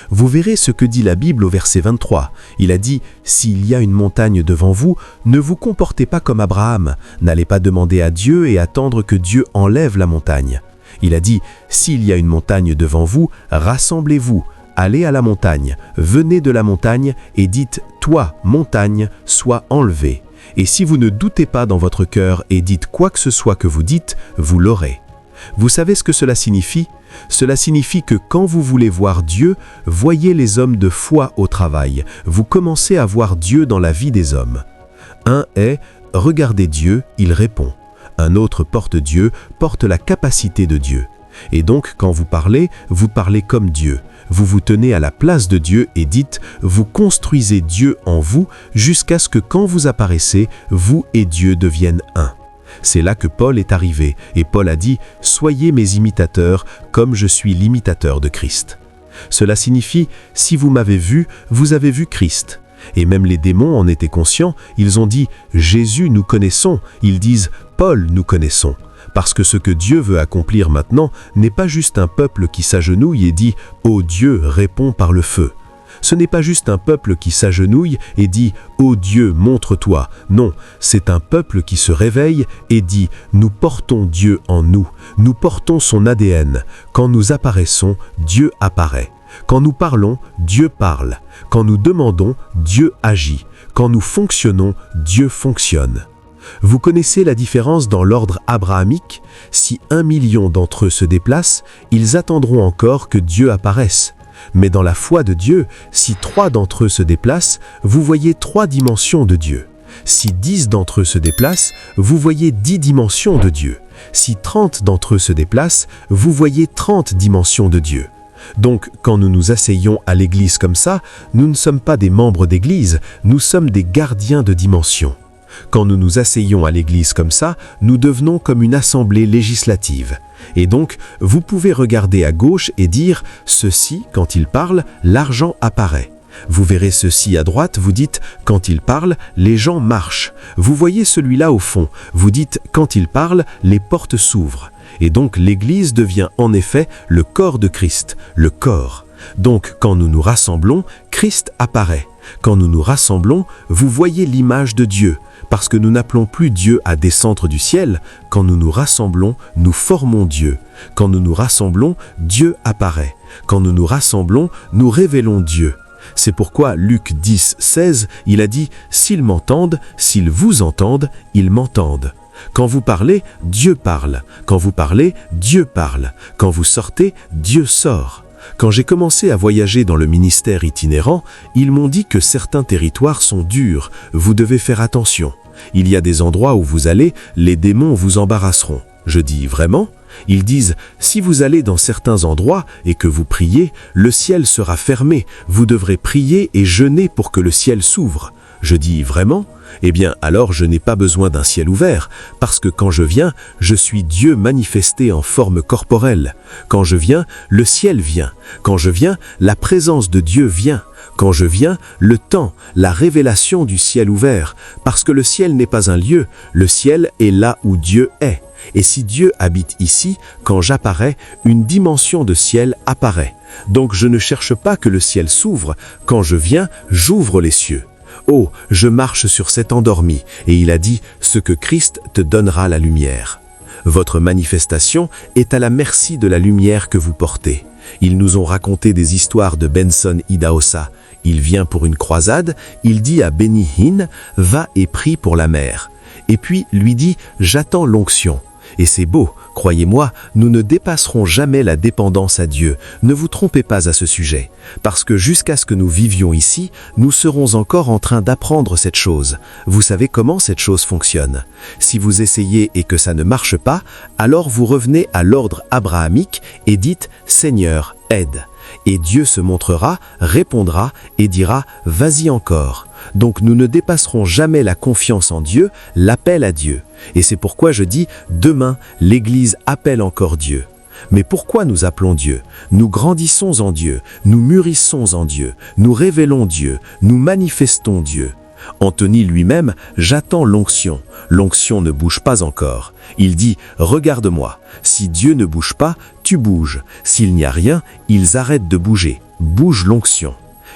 Vous verrez ce que dit la Bible au verset 23. Il a dit « S'il y a une montagne devant vous, ne vous comportez pas comme Abraham. N'allez pas demander à Dieu et attendre que Dieu enlève la montagne. » Il a dit « S'il y a une montagne devant vous, rassemblez-vous, allez à la montagne, venez de la montagne et dites « Toi, montagne, sois enlevée. » Et si vous ne doutez pas dans votre cœur et dites quoi que ce soit que vous dites, vous l'aurez. Vous savez ce que cela signifie ? Cela signifie que quand vous voulez voir Dieu, voyez les hommes de foi au travail. Vous commencez à voir Dieu dans la vie des hommes. Un est « Regardez Dieu, il répond ». Un autre porte Dieu, porte la capacité de Dieu. Et donc, quand vous parlez comme Dieu. Vous vous tenez à la place de Dieu et dites « Vous construisez Dieu en vous jusqu'à ce que quand vous apparaissez, vous et Dieu deviennent un ». C'est là que Paul est arrivé, et Paul a dit « Soyez mes imitateurs, comme je suis l'imitateur de Christ ». Cela signifie « Si vous m'avez vu, vous avez vu Christ ». Et même les démons en étaient conscients, ils ont dit « Jésus, nous connaissons », ils disent « Paul, nous connaissons ». Parce que ce que Dieu veut accomplir maintenant n'est pas juste un peuple qui s'agenouille et dit « Ô Dieu, réponds par le feu ». Ce n'est pas juste un peuple qui s'agenouille et dit « Ô Dieu, montre-toi ». Non, c'est un peuple qui se réveille et dit « Nous portons Dieu en nous, nous portons son ADN. Quand nous apparaissons, Dieu apparaît ». Quand nous parlons, Dieu parle. Quand nous demandons, Dieu agit. Quand nous fonctionnons, Dieu fonctionne. Vous connaissez la différence dans l'ordre abrahamique? Si 1 million d'entre eux se déplacent, ils attendront encore que Dieu apparaisse. Mais dans la foi de Dieu, si 3 d'entre eux se déplacent, vous voyez 3 dimensions de Dieu. Si 10 d'entre eux se déplacent, vous voyez 10 dimensions de Dieu. Si 30 d'entre eux se déplacent, vous voyez 30 dimensions de Dieu. Donc, quand nous nous asseyons à l'église comme ça, nous ne sommes pas des membres d'église, nous sommes des gardiens de dimension. Quand nous nous asseyons à l'église comme ça, nous devenons comme une assemblée législative. Et donc, vous pouvez regarder à gauche et dire « Ceci, quand il parle, l'argent apparaît ». Vous verrez ceci à droite, vous dites « Quand il parle, les gens marchent ». Vous voyez celui-là au fond, vous dites « Quand il parle, les portes s'ouvrent ». Et donc l'Église devient en effet le corps de Christ, le corps. Donc quand nous nous rassemblons, Christ apparaît. Quand nous nous rassemblons, vous voyez l'image de Dieu, parce que nous n'appelons plus Dieu à descendre du ciel. Quand nous nous rassemblons, nous formons Dieu. Quand nous nous rassemblons, Dieu apparaît. Quand nous nous rassemblons, nous révélons Dieu. C'est pourquoi Luc 10, 16, il a dit « S'ils m'entendent, s'ils vous entendent, ils m'entendent ». Quand vous parlez, Dieu parle. Quand vous parlez, Dieu parle. Quand vous sortez, Dieu sort. Quand j'ai commencé à voyager dans le ministère itinérant, ils m'ont dit que certains territoires sont durs, vous devez faire attention. Il y a des endroits où vous allez, les démons vous embarrasseront. Je dis vraiment? Ils disent, si vous allez dans certains endroits et que vous priez, le ciel sera fermé, vous devrez prier et jeûner pour que le ciel s'ouvre. Je dis vraiment? Eh bien, alors je n'ai pas besoin d'un ciel ouvert, parce que quand je viens, je suis Dieu manifesté en forme corporelle. Quand je viens, le ciel vient. Quand je viens, la présence de Dieu vient. Quand je viens, le temps, la révélation du ciel ouvert, parce que le ciel n'est pas un lieu, le ciel est là où Dieu est. Et si Dieu habite ici, quand j'apparais, une dimension de ciel apparaît. Donc je ne cherche pas que le ciel s'ouvre, quand je viens, j'ouvre les cieux. Oh, je marche sur cet endormi, et il a dit, ce que Christ te donnera la lumière. Votre manifestation est à la merci de la lumière que vous portez. Ils nous ont raconté des histoires de Benson Idahosa. Il vient pour une croisade, il dit à Benny Hinn, va et prie pour la mer. Et puis lui dit, j'attends l'onction. Et c'est beau, croyez-moi, nous ne dépasserons jamais la dépendance à Dieu. Ne vous trompez pas à ce sujet. Parce que jusqu'à ce que nous vivions ici, nous serons encore en train d'apprendre cette chose. Vous savez comment cette chose fonctionne. Si vous essayez et que ça ne marche pas, alors vous revenez à l'ordre abrahamique et dites « Seigneur, aide ». Et Dieu se montrera, répondra et dira « Vas-y encore ». Donc nous ne dépasserons jamais la confiance en Dieu, l'appel à Dieu. Et c'est pourquoi je dis, demain, l'Église appelle encore Dieu. Mais pourquoi nous appelons Dieu? Nous grandissons en Dieu, nous mûrissons en Dieu, nous révélons Dieu, nous manifestons Dieu. Anthony lui-même, j'attends l'onction. L'onction ne bouge pas encore. Il dit, regarde-moi, si Dieu ne bouge pas, tu bouges. S'il n'y a rien, ils arrêtent de bouger. Bouge l'onction.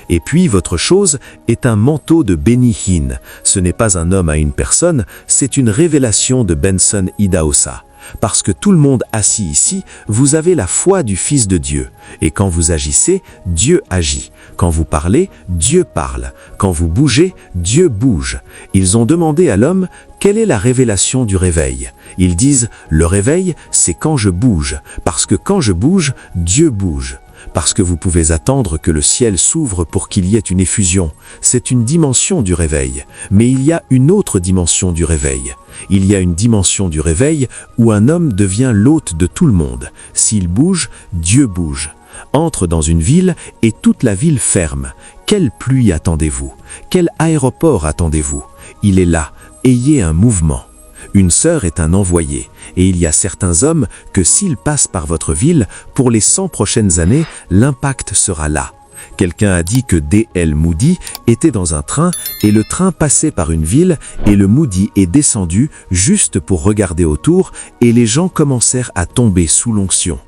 Et puis votre chose est un manteau de Benny Hinn. Ce n'est pas un homme à une personne, c'est une révélation de Benson Idahosa. Parce que tout le monde assis ici, vous avez la foi du Fils de Dieu. Et quand vous agissez, Dieu agit. Quand vous parlez, Dieu parle. Quand vous bougez, Dieu bouge. Ils ont demandé à l'homme, quelle est la révélation du réveil? Ils disent, le réveil, c'est quand je bouge. Parce que quand je bouge, Dieu bouge. Parce que vous pouvez attendre que le ciel s'ouvre pour qu'il y ait une effusion. C'est une dimension du réveil. Mais il y a une autre dimension du réveil. Il y a une dimension du réveil où un homme devient l'hôte de tout le monde. S'il bouge, Dieu bouge. Entre dans une ville et toute la ville ferme. Quelle pluie attendez-vous? Quel aéroport attendez-vous? Il est là. Ayez un mouvement. Une sœur est un envoyé, et il y a certains hommes que s'ils passent par votre ville, pour les 100 prochaines années, l'impact sera là. Quelqu'un a dit que D.L. Moody était dans un train et le train passait par une ville et le Moody est descendu juste pour regarder autour et les gens commencèrent à tomber sous l'onction.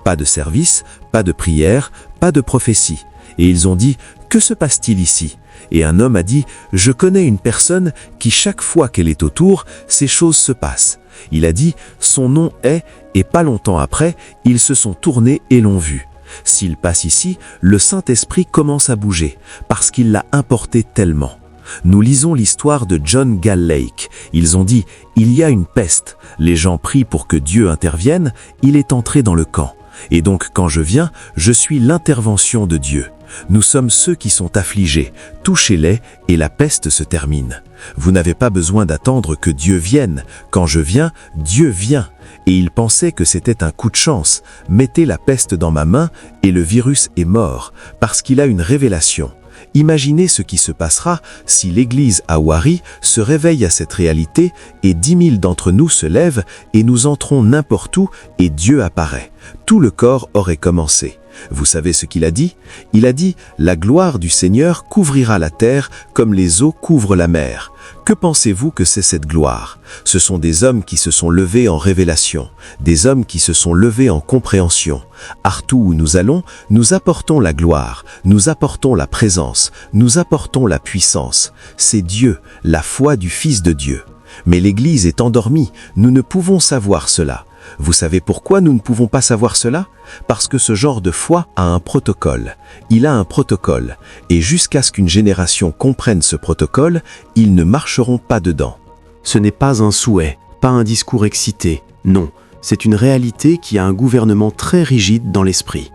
Pas de service, pas de prière, pas de prophétie. Et ils ont dit, que se passe-t-il ici? Et un homme a dit, je connais une personne qui chaque fois qu'elle est autour, ces choses se passent. Il a dit, son nom est, et pas longtemps après, ils se sont tournés et l'ont vu. S'il passe ici, le Saint-Esprit commence à bouger, parce qu'il l'a importé tellement. Nous lisons l'histoire de John Gall Lake. Ils ont dit « Il y a une peste ». Les gens prient pour que Dieu intervienne, il est entré dans le camp. Et donc quand je viens, je suis l'intervention de Dieu. Nous sommes ceux qui sont affligés, touchez-les et la peste se termine. Vous n'avez pas besoin d'attendre que Dieu vienne. Quand je viens, Dieu vient. Et il pensait que c'était un coup de chance. Mettez la peste dans ma main et le virus est mort, parce qu'il a une révélation. Imaginez ce qui se passera si l'Église à Wari se réveille à cette réalité et 10 000 d'entre nous se lèvent et nous entrons n'importe où et Dieu apparaît. Tout le corps aurait commencé. Vous savez ce qu'il a dit? Il a dit « La gloire du Seigneur couvrira la terre comme les eaux couvrent la mer ». Que pensez-vous que c'est cette gloire? Ce sont des hommes qui se sont levés en révélation, des hommes qui se sont levés en compréhension. Partout où nous allons, nous apportons la gloire, nous apportons la présence, nous apportons la puissance. C'est Dieu, la foi du Fils de Dieu. Mais l'Église est endormie, nous ne pouvons savoir cela. Vous savez pourquoi nous ne pouvons pas savoir cela? Parce que ce genre de foi a un protocole. Il a un protocole. Et jusqu'à ce qu'une génération comprenne ce protocole, ils ne marcheront pas dedans. Ce n'est pas un souhait, pas un discours excité. Non, c'est une réalité qui a un gouvernement très rigide dans l'esprit.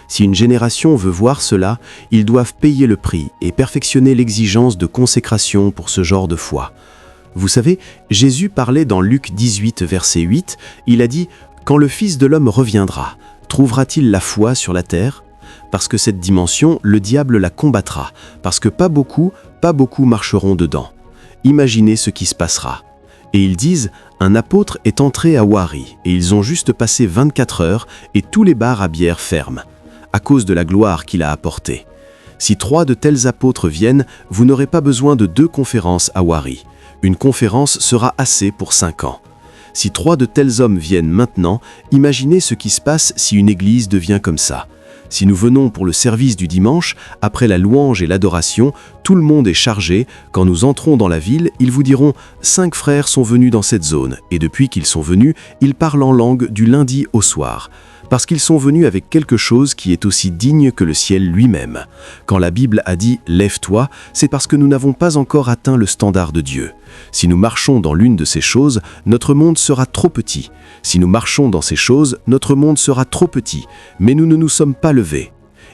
Si une génération veut voir cela, ils doivent payer le prix et perfectionner l'exigence de consécration pour ce genre de foi. Vous savez, Jésus parlait dans Luc 18, verset 8, il a dit « Quand le Fils de l'homme reviendra, trouvera-t-il la foi sur la terre ?» Parce que cette dimension, le diable la combattra, parce que pas beaucoup marcheront dedans. Imaginez ce qui se passera. Et ils disent « Un apôtre est entré à Wari, et ils ont juste passé 24 heures, et tous les bars à bière ferment, à cause de la gloire qu'il a apportée. Si 3 de tels apôtres viennent, vous n'aurez pas besoin de 2 conférences à Wari. Une conférence sera assez pour 5 ans. Si 3 de tels hommes viennent maintenant, imaginez ce qui se passe si une église devient comme ça. Si nous venons pour le service du dimanche, après la louange et l'adoration, tout le monde est chargé. Quand nous entrons dans la ville, ils vous diront « 5 frères sont venus dans cette zone, et depuis qu'ils sont venus, ils parlent en langue du lundi au soir. » Parce qu'ils sont venus avec quelque chose qui est aussi digne que le ciel lui-même. Quand la Bible a dit « Lève-toi », c'est parce que nous n'avons pas encore atteint le standard de Dieu. Si nous marchons dans l'une de ces choses, notre monde sera trop petit. Si nous marchons dans ces choses, notre monde sera trop petit, mais nous ne nous sommes pas levés.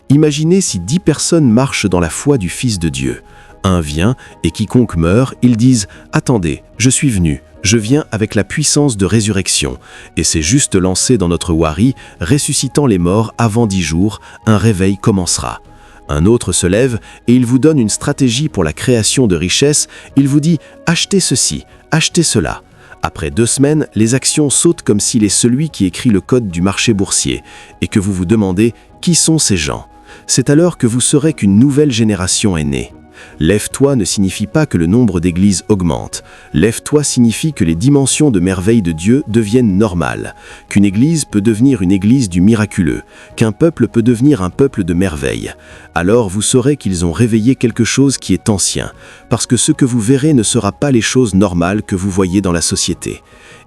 Imaginez si 10 personnes marchent dans la foi du Fils de Dieu. Un vient, et quiconque meurt, ils disent « Attendez, je suis venu. Je viens avec la puissance de résurrection. » Et c'est juste lancé dans notre Wari, ressuscitant les morts avant 10 jours, un réveil commencera. Un autre se lève et il vous donne une stratégie pour la création de richesses. Il vous dit « Achetez ceci, achetez cela ». Après 2 semaines, les actions sautent comme s'il est celui qui écrit le code du marché boursier et que vous vous demandez « Qui sont ces gens ?» C'est alors que vous saurez qu'une nouvelle génération est née. Lève-toi ne signifie pas que le nombre d'églises augmente. Lève-toi signifie que les dimensions de merveille de Dieu deviennent normales, qu'une église peut devenir une église du miraculeux, qu'un peuple peut devenir un peuple de merveille. Alors vous saurez qu'ils ont réveillé quelque chose qui est ancien, parce que ce que vous verrez ne sera pas les choses normales que vous voyez dans la société.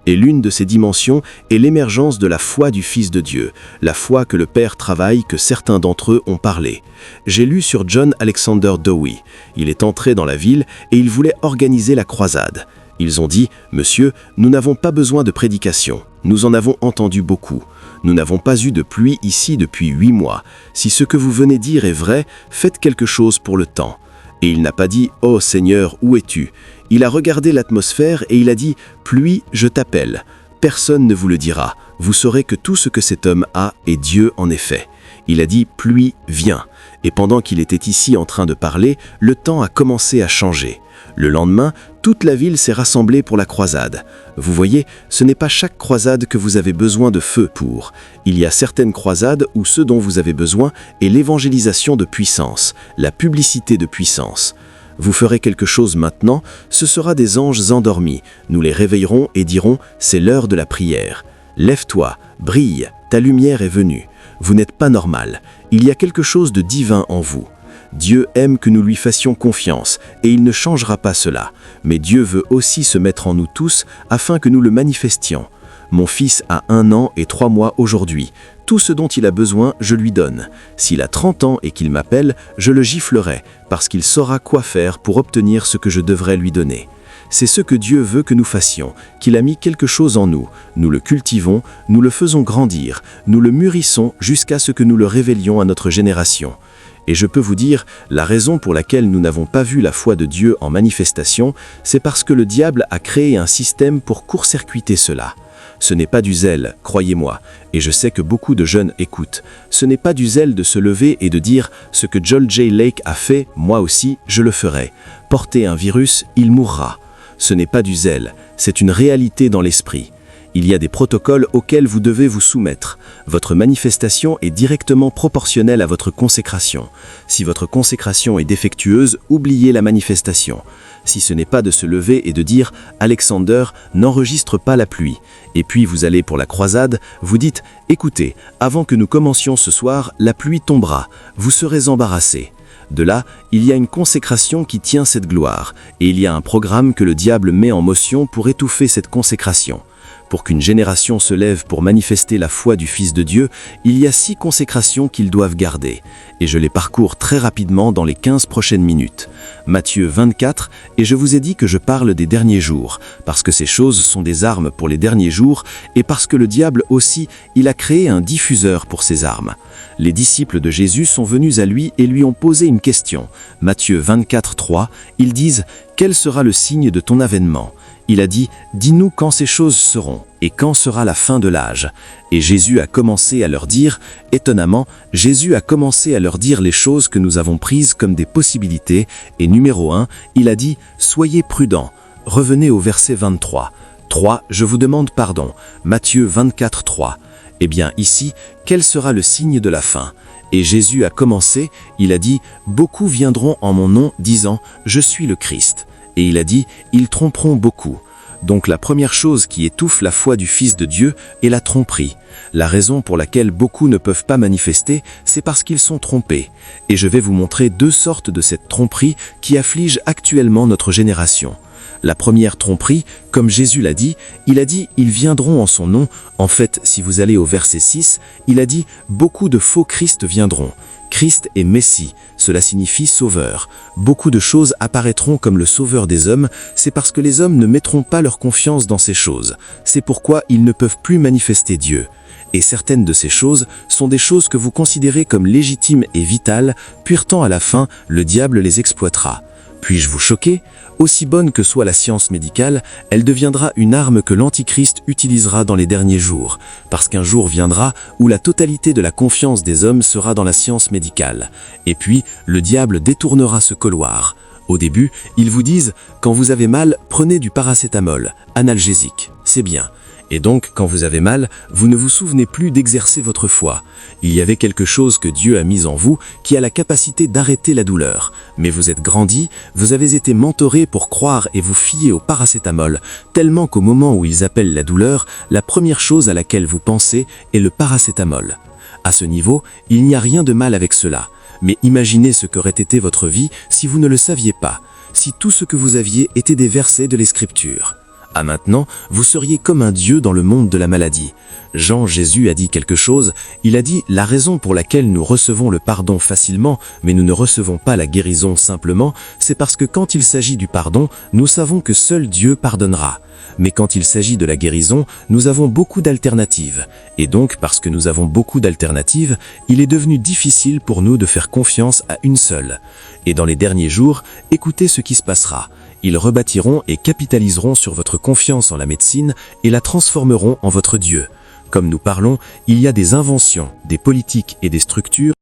Et l'une de ces dimensions est l'émergence de la foi du Fils de Dieu, la foi que le Père travaille, que certains d'entre eux ont parlé. J'ai lu sur John Alexander Dowie. Il est entré dans la ville et il voulait organiser la croisade. Ils ont dit « Monsieur, nous n'avons pas besoin de prédication. Nous en avons entendu beaucoup. Nous n'avons pas eu de pluie ici depuis 8 mois. Si ce que vous venez dire est vrai, faites quelque chose pour le temps. » Et il n'a pas dit « Oh Seigneur, où es-tu » Il a regardé l'atmosphère et il a dit « Pluie, je t'appelle. » Personne ne vous le dira. Vous saurez que tout ce que cet homme a est Dieu en effet. Il a dit « Pluie, viens ». Et pendant qu'il était ici en train de parler, le temps a commencé à changer. Le lendemain, toute la ville s'est rassemblée pour la croisade. Vous voyez, ce n'est pas chaque croisade que vous avez besoin de feu pour. Il y a certaines croisades où ce dont vous avez besoin est l'évangélisation de puissance, la publicité de puissance. Vous ferez quelque chose maintenant, ce sera des anges endormis. Nous les réveillerons et dirons « C'est l'heure de la prière. Lève-toi, brille, ta lumière est venue. Vous n'êtes pas normal. Il y a quelque chose de divin en vous. Dieu aime que nous lui fassions confiance et il ne changera pas cela. Mais Dieu veut aussi se mettre en nous tous afin que nous le manifestions. Mon fils a 1 an et 3 mois aujourd'hui. Tout ce dont il a besoin, je lui donne. S'il a 30 ans et qu'il m'appelle, je le giflerai, parce qu'il saura quoi faire pour obtenir ce que je devrais lui donner. C'est ce que Dieu veut que nous fassions, qu'il a mis quelque chose en nous. Nous le cultivons, nous le faisons grandir, nous le mûrissons jusqu'à ce que nous le révélions à notre génération. Et je peux vous dire, la raison pour laquelle nous n'avons pas vu la foi de Dieu en manifestation, c'est parce que le diable a créé un système pour court-circuiter cela. Ce n'est pas du zèle, croyez-moi, et je sais que beaucoup de jeunes écoutent. Ce n'est pas du zèle de se lever et de dire « ce que Joel J. Lake a fait, moi aussi, je le ferai. Porter un virus, il mourra. » Ce n'est pas du zèle, c'est une réalité dans l'esprit. Il y a des protocoles auxquels vous devez vous soumettre. Votre manifestation est directement proportionnelle à votre consécration. Si votre consécration est défectueuse, oubliez la manifestation. Si ce n'est pas de se lever et de dire « Alexander, n'enregistre pas la pluie », et puis vous allez pour la croisade, vous dites « Écoutez, avant que nous commencions ce soir, la pluie tombera, vous serez embarrassés ». De là, il y a une consécration qui tient cette gloire, et il y a un programme que le diable met en motion pour étouffer cette consécration. Pour qu'une génération se lève pour manifester la foi du Fils de Dieu, il y a 6 consécrations qu'ils doivent garder, et je les parcours très rapidement dans les 15 prochaines minutes. Matthieu 24, et je vous ai dit que je parle des derniers jours, parce que ces choses sont des armes pour les derniers jours, et parce que le diable aussi, il a créé un diffuseur pour ces armes. Les disciples de Jésus sont venus à lui et lui ont posé une question. Matthieu 24, 3, ils disent « Quel sera le signe de ton avènement ?» Il a dit « Dis-nous quand ces choses seront, et quand sera la fin de l'âge ?» Et Jésus a commencé à leur dire, étonnamment, Jésus a commencé à leur dire les choses que nous avons prises comme des possibilités, et numéro 1, il a dit « Soyez prudents ». Revenez au verset 23. 3. Je vous demande pardon. Matthieu 24, 3. Eh bien ici, quel sera le signe de la fin ? Et Jésus a commencé, il a dit « Beaucoup viendront en mon nom, disant « Je suis le Christ ». Et il a dit « Ils tromperont beaucoup ». Donc la première chose qui étouffe la foi du Fils de Dieu est la tromperie. La raison pour laquelle beaucoup ne peuvent pas manifester, c'est parce qu'ils sont trompés. Et je vais vous montrer 2 sortes de cette tromperie qui afflige actuellement notre génération. La première tromperie, comme Jésus l'a dit, il a dit « Ils viendront en son nom ». En fait, si vous allez au verset 6, il a dit « Beaucoup de faux Christ viendront ». Christ est Messie, cela signifie sauveur. Beaucoup de choses apparaîtront comme le sauveur des hommes, c'est parce que les hommes ne mettront pas leur confiance dans ces choses. C'est pourquoi ils ne peuvent plus manifester Dieu. Et certaines de ces choses sont des choses que vous considérez comme légitimes et vitales, pourtant à la fin, le diable les exploitera. Puis-je vous choquer ? Aussi bonne que soit la science médicale, elle deviendra une arme que l'Antichrist utilisera dans les derniers jours, parce qu'un jour viendra où la totalité de la confiance des hommes sera dans la science médicale. Et puis, le diable détournera ce couloir. Au début, ils vous disent « Quand vous avez mal, prenez du paracétamol, analgésique, c'est bien ». Et donc, quand vous avez mal, vous ne vous souvenez plus d'exercer votre foi. Il y avait quelque chose que Dieu a mis en vous qui a la capacité d'arrêter la douleur. Mais vous êtes grandi, vous avez été mentoré pour croire et vous fier au paracétamol, tellement qu'au moment où ils appellent la douleur, la première chose à laquelle vous pensez est le paracétamol. À ce niveau, il n'y a rien de mal avec cela. Mais imaginez ce qu'aurait été votre vie si vous ne le saviez pas, si tout ce que vous aviez était des versets de l'Escripture. Ah maintenant, vous seriez comme un dieu dans le monde de la maladie. Jésus a dit quelque chose, il a dit « La raison pour laquelle nous recevons le pardon facilement, mais nous ne recevons pas la guérison simplement, c'est parce que quand il s'agit du pardon, nous savons que seul Dieu pardonnera. Mais quand il s'agit de la guérison, nous avons beaucoup d'alternatives. Et donc, parce que nous avons beaucoup d'alternatives, il est devenu difficile pour nous de faire confiance à une seule. Et dans les derniers jours, écoutez ce qui se passera. Ils rebâtiront et capitaliseront sur votre confiance en la médecine et la transformeront en votre Dieu. Comme nous parlons, il y a des inventions, des politiques et des structures